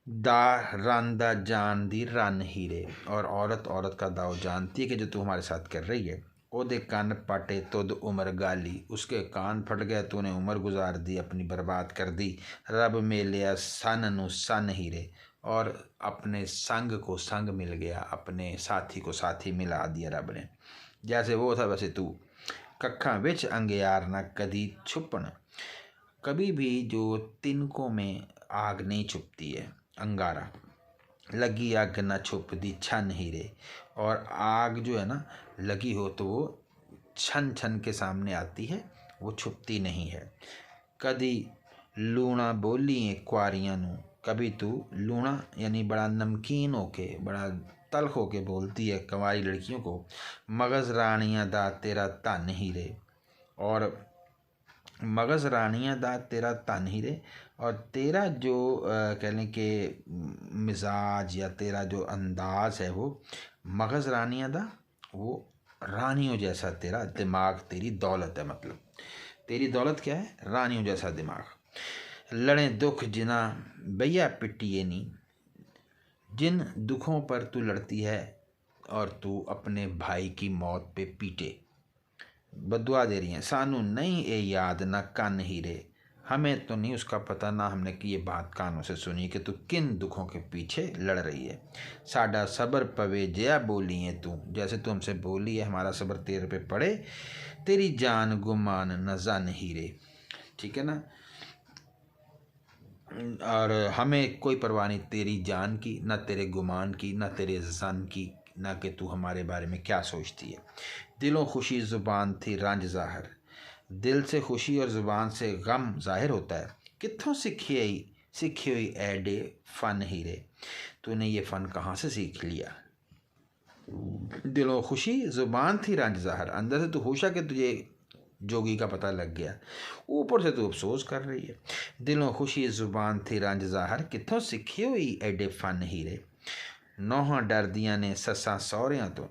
दा रन दा जान दी रन हीरे, और औरत औरत का दाव जानती है कि जो तू हमारे साथ कर रही है। ओदे कान पाटे तुद उम्र गाली, उसके कान फट गए तूने उम्र गुजार दी, अपनी बर्बाद कर दी। रब मिलिया सन नू सन हीरे, और अपने संग को संग मिल गया, अपने साथी को साथी मिला दिया रब ने। जैसे वो था वैसे तू। कक्खां विच अंगियार ना कदी छुपन, कभी भी जो तिनकों में आग नहीं छुपती है, अंगारा। लगी आग न छुपदी छन हीरे, और आग जो है ना लगी हो तो वो छन छन के सामने आती है, वो छुपती नहीं है। कदी लूणा बोली कुआरियां नू, कभी तू लूणा यानी बड़ा नमकीन होके, बड़ा तल्ख होके बोलती है कुंवारी लड़कियों को। मगज रानियां दा तेरा धन हीरे, और मगज रानियां दा तेरा धन हीरे, और तेरा जो कह लें कि मिजाज या तेरा जो अंदाज़ है वो मगज़ रानियां दा, वो रानियों जैसा तेरा दिमाग, तेरी दौलत है। मतलब तेरी दौलत क्या है, रानियों जैसा दिमाग। लड़े दुख जिना भैया पिटिए नी, जिन दुखों पर तू लड़ती है और तू अपने भाई की मौत पे पीटे, बदुआ दे रही हैं। सानू नहीं ए याद ना कन हीरे, हमें तो नहीं उसका पता, ना हमने कि ये बात कानों से सुनी कि तू किन दुखों के पीछे लड़ रही है। साडा सबर पवे जया बोली है तू, जैसे तू हमसे बोली है हमारा सबर तेरे पे पड़े। तेरी जान गुमान न जन हीरे, ठीक है ना। और हमें कोई परवाह नहीं तेरी जान की, ना तेरे गुमान की, ना तेरे जन की, ना कि तू हमारे बारे में क्या सोचती है। दिलों खुशी ज़ुबान थी रंज ज़ाहर, दिल से खुशी और ज़ुबान से गम जाहिर होता है। कित्थों सीखी हुई एडे फ़न हीरे, तूने ये फ़न कहाँ से सीख लिया। दिलों खुशी ज़ुबान थी रंज ज़ाहर, अंदर से तू खुश है कि तुझे जोगी का पता लग गया, ऊपर से तू अफसोस कर रही है। दिलों खुशी ज़ुबान थी रंज ज़ाहर, कित्थों सीखी हुई एडे फ़न हीरे। नौहां डरदियां ने सस्सां सौहरियां तो,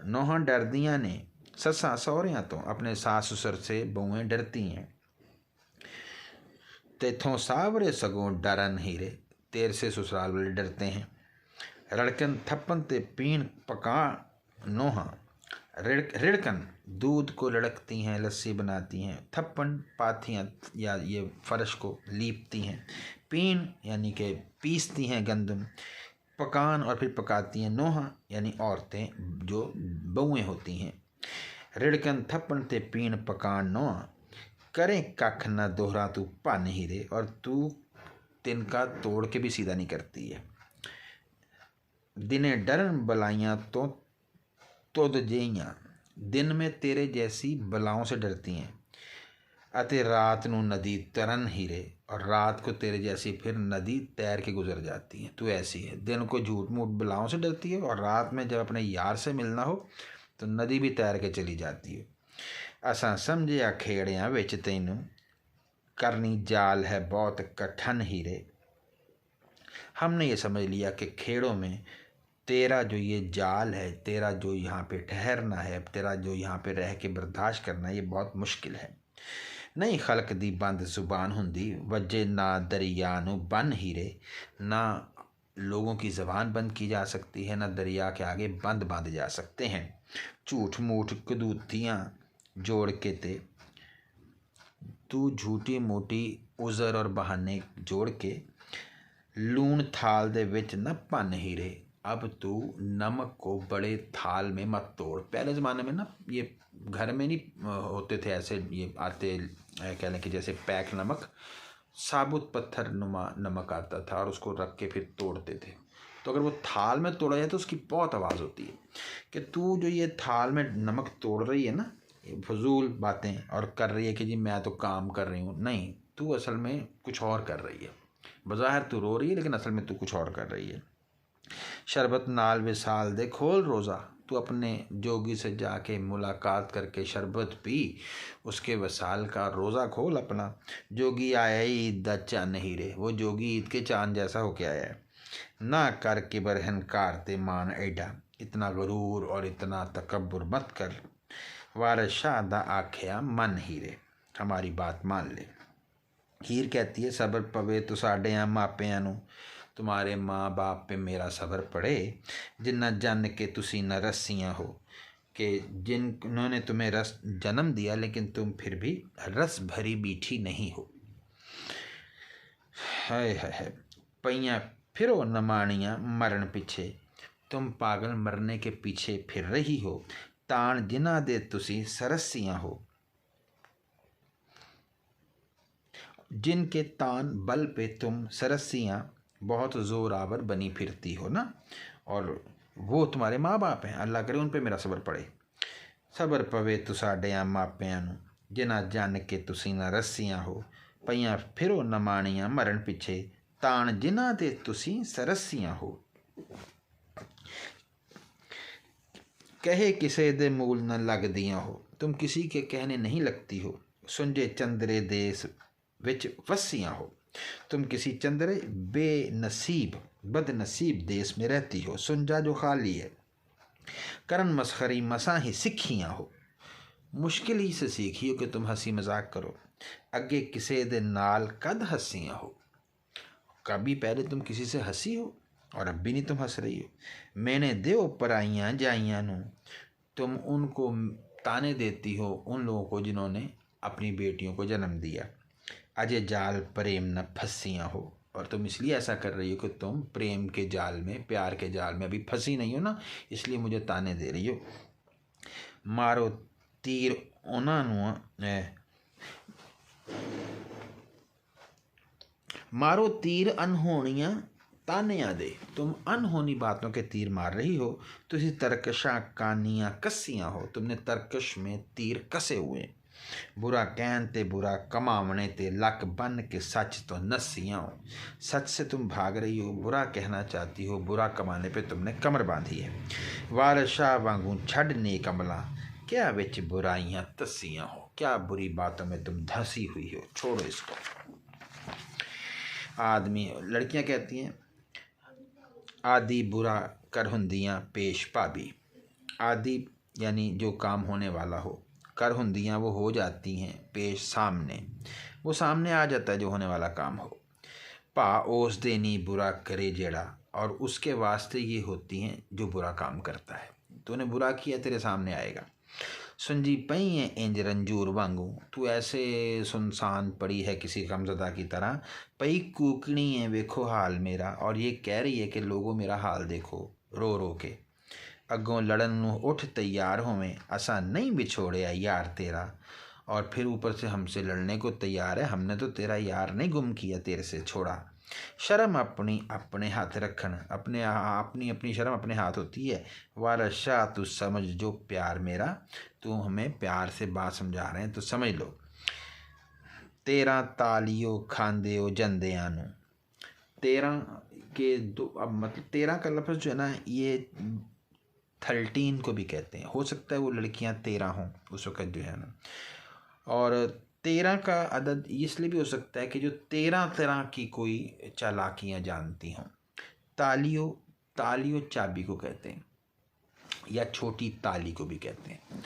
नौहां डरदियां ने सस्सां सौहरियां तो, अपने सास ससुर से बहुएं डरती हैं। तेथों सावरे सगों डरन हीरे, तेरे से ससुराल वाले डरते हैं। रड़कन थप्पन ते पीन पका नोहा, रिड़कन दूध को लड़कती हैं, लस्सी बनाती हैं। थप्पन पाथियाँ या ये फर्श को लीपती हैं। पीन यानी कि पीसती हैं गंदम। पकान और फिर पकाती हैं। नोहा यानी औरतें जो बहुएं होती हैं। रिड़कन थप्पन ते पीन पकान नोहा, करें कख न दोहरा तू भन हीरे, और तू तिनका तोड़ के भी सीधा नहीं करती है। दिने डरन बलाइयाँ तो तुद जेइयाँ, दिन में तेरे जैसी बलाओं से डरती हैं। अते रात नू नदी तरन हीरे, और रात को तेरे जैसी फिर नदी तैर के गुजर जाती है। तू ऐसी है, दिन को झूठ मूठ बलाओं से डरती है, और रात में जब अपने यार से मिलना हो तो नदी भी तैर के चली जाती है। असां समझिया खेड़ियां विच तैनू, करनी जाल है बहुत कठन हीरे। हमने ये समझ लिया कि खेड़ों में तेरा जो ये जाल है, तेरा जो यहाँ पे ठहरना है, तेरा जो यहाँ पे रह के बर्दाश्त करना है, ये बहुत मुश्किल है। नहीं खलक दी बंद जुबान हुंदी, वजे ना दरिया नू बन हीरे। ना लोगों की ज़बान बंद की जा सकती है, ना दरिया के आगे बंद बांधे जा सकते हैं। झूठ मूठ कदूतियाँ जोड़ के ते, तू झूठी मूठी उज़र और बहाने जोड़ के लूण थाल दे विच न भन हीरे। अब तू नमक को बड़े थाल में मत तोड़। पहले ज़माने में ना ये घर में नहीं होते थे ऐसे, ये आते कह लें कि जैसे पैक नमक, साबुत पत्थर नुमा नमक आता था और उसको रख के फिर तोड़ते थे। तो अगर वो थाल में तोड़ा जाए तो उसकी बहुत आवाज़ होती है। कि तू जो ये थाल में नमक तोड़ रही है ना, ये फजूल बातें और कर रही है कि जी मैं तो काम कर रही हूँ, नहीं, तू असल में कुछ और कर रही है। बज़ाहिर तू रो रही है लेकिन असल में तू कुछ और कर रही है। शरबत नाल विसाल दे खोल रोज़ा, तू अपने जोगी से जाके मुलाकात करके शरबत पी, उसके वसाल का रोज़ा खोल अपना। जोगी आया ही ईद दा चन्न हीरे, वो जोगी ईद के चांद जैसा होके आया है। ना कर किबर हनकार ते मान एडा, इतना गरूर और इतना तकब्बुर मत कर। वारिस शाह दा आख्या मन हीरे, हमारी बात मान ले। हीर कहती है सबर पवे तो साढ़े मापियां नू, तुम्हारे माँ बाप पे मेरा सबर पड़े। जिन्ना जन के तुसी न रस्सियाँ हो, कि जिन्होंने तुम्हें रस जन्म दिया लेकिन तुम फिर भी रस भरी मीठी नहीं हो। है पैयाँ फिरो नमाणियाँ मरण पीछे, तुम पागल मरने के पीछे फिर रही हो। तान जिन्ना दे तुसी सरस्सियाँ हो, जिनके तान बल पे तुम सरस्सियाँ बहुत ज़ोरावर बनी फिरती हो ना, और वो तुम्हारे माँ बाप हैं। अल्लाह करे उन पे मेरा सब्र पड़े। सबर पवे तू साढ़ियाँ मापियां नू, जिन्ना जन के तुसी ना रस्सियाँ हो। पईयां फिरो नमाणियाँ मरण पिछे, तान जिन्ना दे तुसी सरस्सियाँ हो। कहे किसे दे मूल न लगदियाँ हो, तुम किसी के कहने नहीं लगती हो। सुंजे चंद्रे देश विच वसियाँ हो, तुम किसी चंद्रे बेनसीब बदनसीब देश में रहती हो। सुंजा जो खाली है, करन मसखरी मसा ही सीखियाँ हो, मुश्किल ही से सीखी हो कि तुम हंसी मजाक करो। अगे किसे दे नाल कद हंसियाँ हो, कभी पहले तुम किसी से हंसी हो और अब भी नहीं तुम हंस रही हो। मैंने दो पराइयाँ जाइयाँ नू, तुम उनको ताने देती हो उन लोगों को जिन्होंने अपनी बेटियों को जन्म दिया। अजय जाल प्रेम न फंसियाँ हो, और तुम इसलिए ऐसा कर रही हो कि तुम प्रेम के जाल में, प्यार के जाल में अभी फंसी नहीं हो ना, इसलिए मुझे ताने दे रही हो। मारो तीर उन्होंने, मारो तीर अनहोनियाँ तानियाँ दे, तुम अनहोनी बातों के तीर मार रही हो। तुसी तरकशा कानियाँ कसियाँ हो, तुमने तरकश में तीर कसे हुए। बुरा कहन ते बुरा कमावने ते लक बन के सच तो नस्सियाँ हो। सच से तुम भाग रही हो, बुरा कहना चाहती हो, बुरा कमाने पे तुमने कमर बांधी है। वारिस शाह वांगू छड़ नेक अमला, क्या विच बुराइयाँ तस्सियाँ हो। क्या बुरी बातों में तुम धंसी हुई हो, छोड़ो इसको। आदमी, लड़कियां कहती हैं आदि बुरा कर हुंदियाँ पेश भाभी। आदि यानी जो काम होने वाला हो, कर हुंदियाँ वो हो जाती हैं, पेश सामने, वो सामने आ जाता है जो होने वाला काम हो। भा उस देनी बुरा करे जेड़ा, और उसके वास्ते ये होती हैं जो बुरा काम करता है। तूने बुरा किया, तेरे सामने आएगा। सुंजी पई है इंज रंजूर वांगू, तू ऐसे सुनसान पड़ी है किसी गमज़दा की तरह। पई कूकनी है वेखो हाल मेरा, और ये कह रही है कि लोगों मेरा हाल देखो रो रो के। अगों लड़न नूं उठ तैयार होवें, असा नहीं बिछोड़िया यार तेरा। और फिर ऊपर से हमसे लड़ने को तैयार है, हमने तो तेरा यार नहीं गुम किया, तेरे से छोड़ा। शर्म अपनी अपने हाथ रखन, अपनी शर्म अपने हाथ होती है। वारिस शाह तू समझ जो प्यार मेरा, तू हमें प्यार से बात समझा रहे हैं तो समझ लो। 13 तालियो खांदे हो जंदियां नूं। 13 के दो, अब मतलब 13 का लफ्ज़ जो है ना, ये 13 को भी कहते हैं। हो सकता है वो लड़कियां 13 हों उस वक़्त जो है ना, और 13 का अदद इसलिए भी हो सकता है कि जो 13 तरह की कोई चालाकियाँ जानती हों। तालियो चाबी को कहते हैं, या छोटी ताली को भी कहते हैं।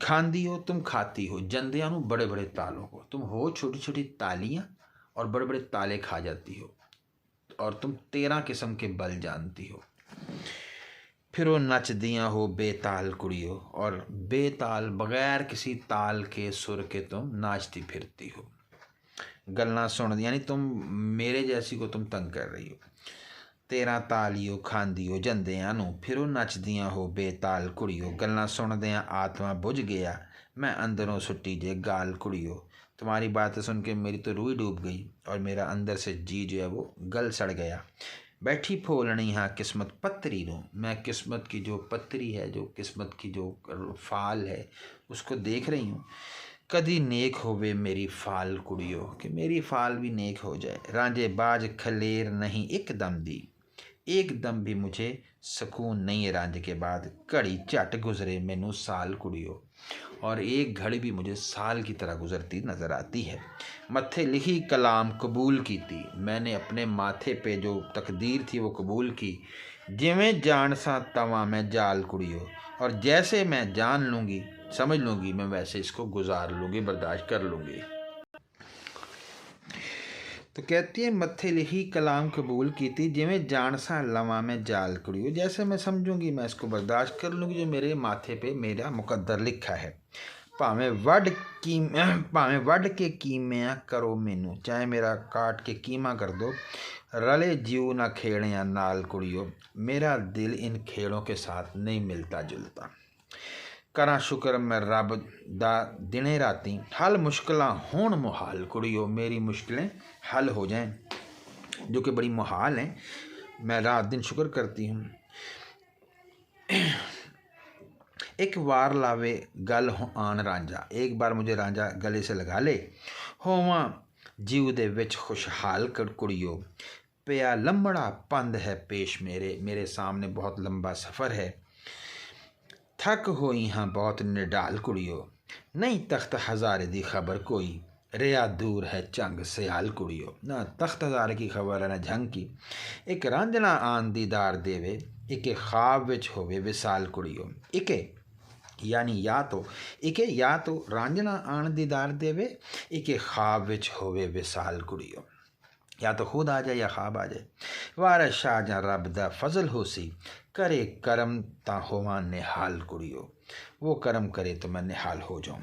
खांदी हो तुम खाती हो, जंदियानु बड़े बड़े तालों को, तुम हो छोटी छोटी तालियाँ और बड़े बड़े ताले खा जाती हो, और तुम 13 किस्म के बल जानती हो। फिर वो नचदियाँ हो बेताल कुड़ियो, और बेताल बगैर किसी ताल के सुर के तुम नाचती फिरती हो। गल्ला सुन, यानी तुम मेरे जैसी को तुम तंग कर रही हो। 13 तालियो खांदियो जंदियां नूं, फिर वो नचदियाँ हो बेताल कुड़ियो। गल्ला सुनदियाँ आत्मा बुझ गया, मैं अंदरों सुट्टी जे गाल कुड़ियो। तुम्हारी बातें सुन के मेरी तो रूह डूब गई, और मेरा अंदर से जी जो है वो गल सड़ गया। बैठी फोलनी हाँ किस्मत पत्री नूं, मैं किस्मत की जो पत्री है, जो किस्मत की जो फाल है, उसको देख रही हूँ। कदी नेक होवे मेरी फाल कुड़ियो, कि मेरी फाल भी नेक हो जाए। रांझे बाज खलेर नहीं एकदम दी, एकदम भी मुझे सुकून नहीं है रांझे के बाद। घड़ी झट गुजरे मैनू साल कुड़ियो, और एक घड़ी भी मुझे साल की तरह गुजरती नज़र आती है। मत्थे लिखी कलाम कबूल की थी, मैंने अपने माथे पे जो तकदीर थी वो कबूल की। जिमें जान सा तवा मैं जाल कुड़ियो, और जैसे मैं जान लूँगी, समझ लूँगी, मैं वैसे इसको गुजार लूँगी, बर्दाश्त कर लूँगी। तो कहती है मत्थे लिखी कलाम कबूल की थी, जिमें जान सा लवा में जाल कुड़ियो, जैसे मैं समझूंगी मैं इसको बर्दाश्त कर लूँगी जो मेरे माथे पे मेरा मुकद्दर लिखा है। भावें वड के कीमिया करो मैनू, चाहे मेरा काट के कीमा कर दो। रले जीव ना खेड़िया नाल कुड़ियो, मेरा दिल इन खेड़ों के साथ नहीं मिलता जुलता। करा शुक्र मैं रब दा दिने राती, हल मुश्किल होण मुहाल कुड़ियो, मेरी मुश्किलें हल हो जाएं जो कि बड़ी मुहाल हैं, मैं रात दिन शुक्र करती हूँ। एक वार लावे गल आन रांझा, एक बार मुझे रांझा गले से लगा ले। होवा जीव दे विच खुशहाल कुड़ियो, पिया लंबड़ा पंद है पेश मेरे सामने बहुत लंबा सफ़र है। थक होई हाँ बहुत निडाल कुड़ियो, नहीं तख्त हज़ारे दी खबर कोई, रिया दूर है चंग सयाल कुड़ियो। ना तख्त हज़ारे की खबर है ना झंग की, एक रांझना आन दीदार देवे, इके ख्वाब विच होवे विसाल कुड़ियो। इके यानी या तो रांझना आन दीदार देवे, इके ख्वाब विच होवे विसाल कुड़ियो, या तो खुद आ जाए या ख्वाब आ जाए। वारिस शाह जा रब दा फजल होसी, करे करम ता होवा निहाल कुड़ियो, वो करम करे तो मैं निहाल हो जाऊं।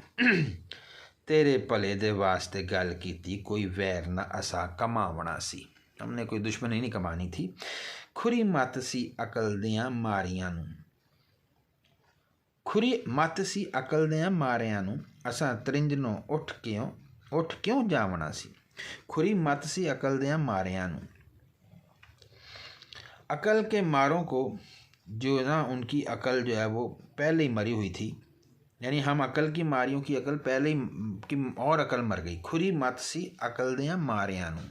तेरे भले दे वास्ते गल कीती, कोई वैर न असा कमावना सी, हमने कोई दुश्मनी नहीं कमानी थी। खुरी मत सी अकल दियां मारियां नूं, खुरी मत सी अकल दियां मारियां नूं, असा त्रिंजनों उठ क्यों जावना सी। खुरी मत सी अकल दियां मारियां नूं, अकल के मारों को जो ना, उनकी अकल जो है वो पहले ही मरी हुई थी, यानी हम अकल की मारियों की अकल पहले ही कि और अकल मर गई। खुरी मत सी अकल दियाँ मारियां नूं।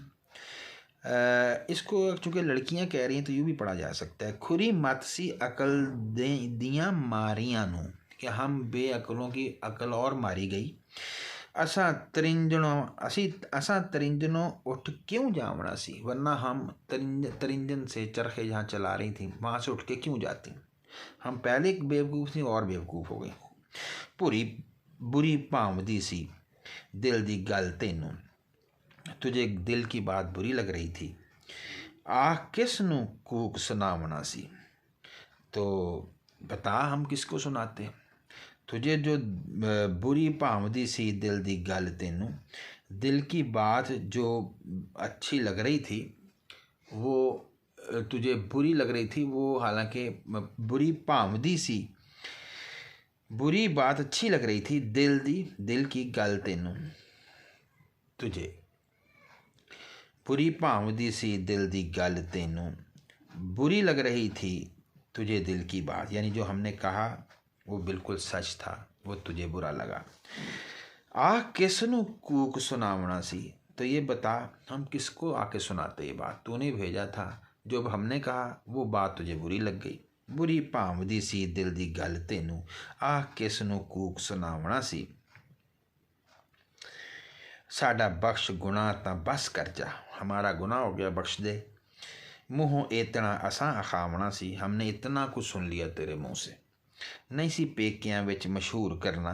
इसको चूँकि लड़कियां कह रही हैं तो यूँ भी पढ़ा जा सकता है, खुरी मत सी अकल दियाँ मारियां नूं, कि हम बेअकलों की अकल और मारी गई। असां तरिंजनों उठ क्यों जावना सी, वरना हम तरिंजन से चरखे जहाँ चला रही थी वहाँ से उठ के क्यों जाती। हम पहले एक बेवकूफ़ थी और बेवकूफ़ हो गई। पूरी बुरी भावदी सी दिल दी गल तैनूं, तुझे दिल की बात बुरी लग रही थी। आह किस नूं कूक सुनावना सी, तो बता हम किसको सुनाते। तुझे जो बुरी भावदी सी दिल दी गल तैनूं, दिल की बात जो अच्छी लग रही थी वो तुझे बुरी लग रही थी, वो हालांकि बुरी भावदी सी, बुरी बात अच्छी लग रही थी, दिल की गल तैनूं, तुझे बुरी भावदी सी दिल दी गल तैनूं, बुरी लग रही थी तुझे दिल की बात, यानी जो हमने कहा वो बिल्कुल सच था, वो तुझे बुरा लगा। आह किसनू कूक सुनावना सी, तो ये बता हम किसको आके सुनाते ये बात, तूने भेजा था, जो हमने कहा वो बात तुझे बुरी लग गई। बुरी भावदी सी दिल दी गल तैनूं, आह किसनू कूक सुनावना सी। साडा बख्श गुनाह तां बस कर जा, हमारा गुनाह हो गया बख्श दे। मुँहों इतना असां अखावना सी, हमने इतना कुछ सुन लिया तेरे मुँह से। नहीं सी पेकियां विच मशहूर करना,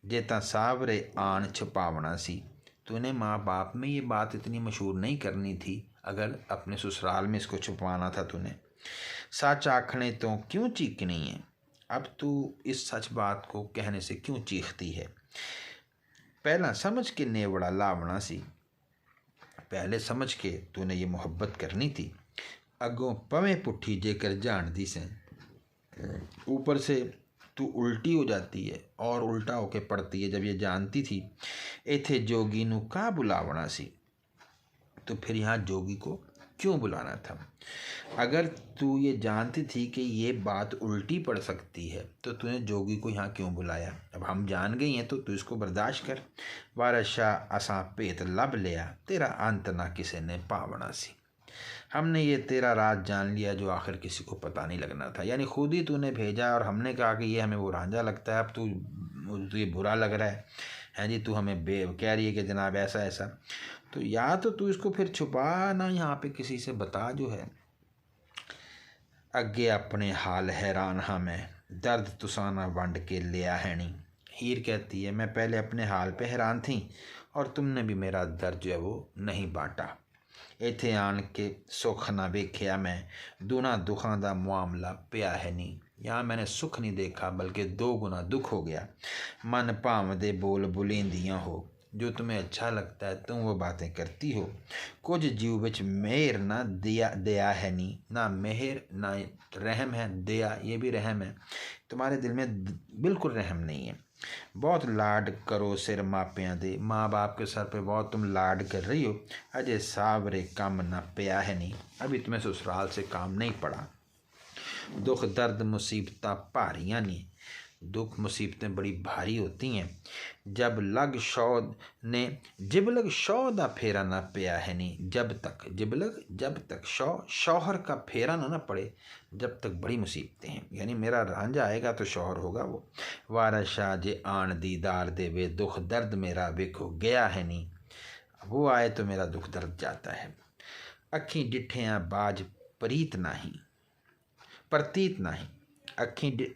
जे तां सावरे आन छुपावना सी। तूने माँ बाप में ये बात इतनी मशहूर नहीं करनी थी, अगर अपने ससुराल में इसको छुपाना था तूने। सच आखने तो क्यों चीखनी है, अब तू इस सच बात को कहने से क्यों चीखती है। पहला समझ के नेवड़ा लावना सी, पहले समझ के तूने ये मोहब्बत करनी थी। अगों पवें पुट्ठी जेकर जानदी से, ऊपर से तू उल्टी हो जाती है और उल्टा होके पड़ती है जब ये जानती थी। इथे जोगी नू का बुलावना सी, तो फिर यहाँ जोगी को क्यों बुलाना था। अगर तू ये जानती थी कि ये बात उल्टी पड़ सकती है तो तूने जोगी को यहाँ क्यों बुलाया। अब हम जान गई हैं तो तू इसको बर्दाश्त कर। वारशाह असां भेत लब लिया, तेरा अंत ना किसी ने पावना सी। हमने ये तेरा राज जान लिया जो आखिर किसी को पता नहीं लगना था। यानी खुद ही तूने भेजा और हमने कहा कि ये हमें वो रांझा लगता है, अब तू ये बुरा लग रहा है जी, तू हमें कह रही है कि जनाब ऐसा ऐसा। तो या तो तू इसको फिर छुपा ना यहाँ पे किसी से बता जो है। अगे अपने हाल हैरान हाँ मैं, दर्द तुसाना वंड के लिया है नहीं। हीर कहती है मैं पहले अपने हाल पे हैरान थी और तुमने भी मेरा दर्द जो है वो नहीं बांटा। इत्थे आन के सुख ना वेख्या मैं, दूना दुखां दा मामला पिया है नहीं। यहाँ मैंने सुख नहीं देखा बल्कि 2 गुना दुख हो गया। मन भावदे बोल बुलेंदियाँ हो, जो तुम्हें अच्छा लगता है तुम वो बातें करती हो। कुछ जीव विच मेहर ना दया है नहीं, ना मेहर ना रहम है, दया ये भी रहम है, तुम्हारे दिल में बिल्कुल रहम नहीं है। बहुत लाड करो सिर मापियां दे, माँ बाप के सर पे बहुत तुम लाड कर रही हो। अजय सावरे काम ना पिया है नहीं, अभी तुम्हें ससुराल से काम नहीं पड़ा। दुख दर्द मुसीबत भारियां नहीं, दुख मुसीबतें बड़ी भारी होती हैं। जब लग शौ दा फेरा ना पिया है नहीं, जब तक शौहर का फेरा ना पड़े, जब तक बड़ी मुसीबतें हैं। यानी मेरा रांझा आएगा तो शौहर होगा वो। वारशाह जे आन दीदार देवे, दुख दर्द मेरा वेखो गया है नहीं, वो आए तो मेरा दुख दर्द जाता है। अखी डिठियाँ बाज प्रतीत नहीं,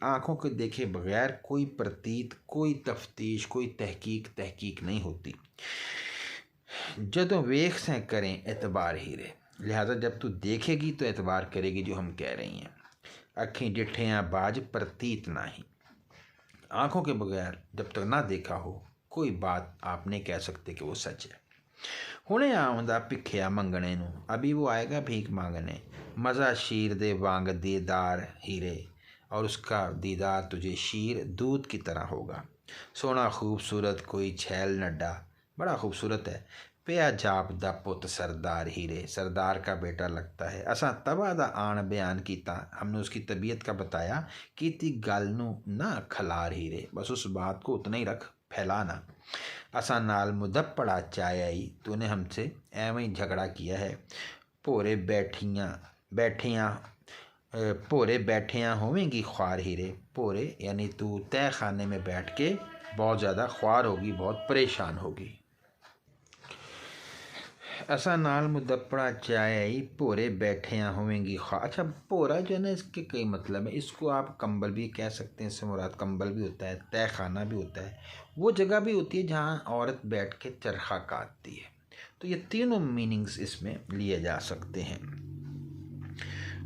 आँखों के देखे बगैर कोई प्रतीत, कोई तफ्तीश, कोई तहकीक नहीं होती। जदों वेख से करें एतबार हीरे, लिहाजा जब तू देखेगी तो एतबार करेगी जो हम कह रही हैं। अखी डिठियाँ बाज प्रतीत नहीं, आँखों के बगैर जब तक ना देखा हो कोई बात आप नहीं कह सकते कि वो सच है। हुणे आउंदा भिखिया मंगने नूं, अभी वो आएगा भीख मांगने। मज़ा शीर दे वांग दीदार हीरे, और उसका दीदार तुझे शीर दूध की तरह होगा। सोना खूबसूरत कोई छैल नड्डा, बड़ा खूबसूरत है पिया जापदा पुत सरदार हीरे, सरदार का बेटा लगता है। असा तबा दा आन बयान कीता, हमने उसकी तबीयत का बताया। कीती गल नू ना खलार हीरे, बस उस बात को उतना ही रख, फैलाना। असा नाल मुदप्पड़ा चाय आई, तूने हमसे एवं ही झगड़ा किया है। भोरे बैठियाँ होवेंगी ख्वार हीरे, भोरे यानी तू तय खाने में बैठ के बहुत ज़्यादा ख्वार होगी, बहुत परेशान होगी। असा नाल मुदप्पड़ा चाय आई, भोरे बैठियाँ होवेंगी ख्वार। अच्छा, भोरा जो है ना, इसके कई मतलब है। इसको आप कंबल भी कह सकते हैं, इससे मुराद कंबल भी होता है, तय खाना भी होता है, वो जगह भी होती है जहाँ औरत बैठ के चरखा काटती है। तो ये तीनों मीनिंग्स इसमें लिए जा सकते हैं।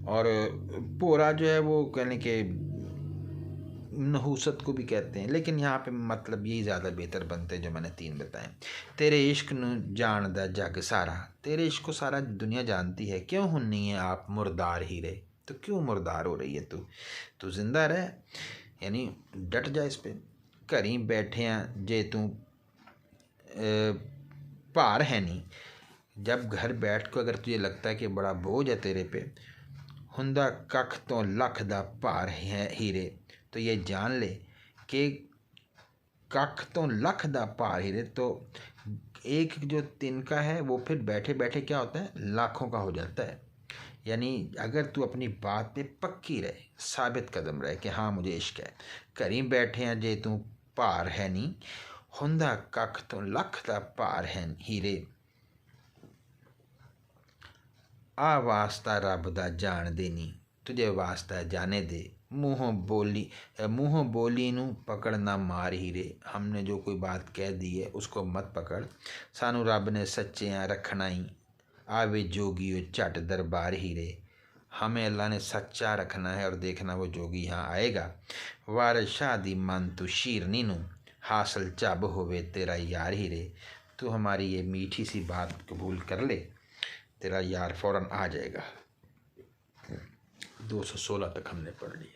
और भोरा जो है वो कहने के नहूसत को भी कहते हैं, लेकिन यहाँ पे मतलब यही ज़्यादा बेहतर बनते हैं जो मैंने 3 बताए। तेरे इश्क नू जानदा जग सारा, तेरे इश्क को सारा दुनिया जानती है। क्यों हुन्नी है आप मुर्दार हीरे, तो क्यों मुर्दार हो रही है तू जिंदा रह, यानी डट जा इस पे। घरी बैठिया जे तू भार है नहीं, जब घर बैठ को अगर तुझे लगता है कि बड़ा बोझ है तेरे पे, हुंदा कख तो लख दा भार है हीरे, तो ये जान ले कि कख तो लख दा भार हीरे, तो एक जो तिनका है वो फिर बैठे बैठे क्या होता है, लाखों का हो जाता है। यानी अगर तू अपनी बात पे पक्की रहे, साबित कदम रहे कि हाँ मुझे इश्क है। घरी बैठे हैं जे तू भार है नहीं, हुंदा कख तो लख दा भार है हीरे। आ वास्ता रब दा जान दे नी, तुझे वास्ता जाने दे। मुँह बोली नू पकड़ना मार हीरे, हमने जो कोई बात कह दी है उसको मत पकड़। सानू रब ने सच्चियाँ रखना ही, आवे जोगियो झट दरबार हीरे। हमें अल्लाह ने सच्चा रखना है और देखना वो जोगी यहाँ आएगा। वार शादी मन तू शीरनी नू, हासिल चब होवे तेरा यार हीरे। तू हमारी ये मीठी सी बात कबूल कर ले, तेरा यार फ़ौरन आ जाएगा। 216 तक हमने पढ़ लिया।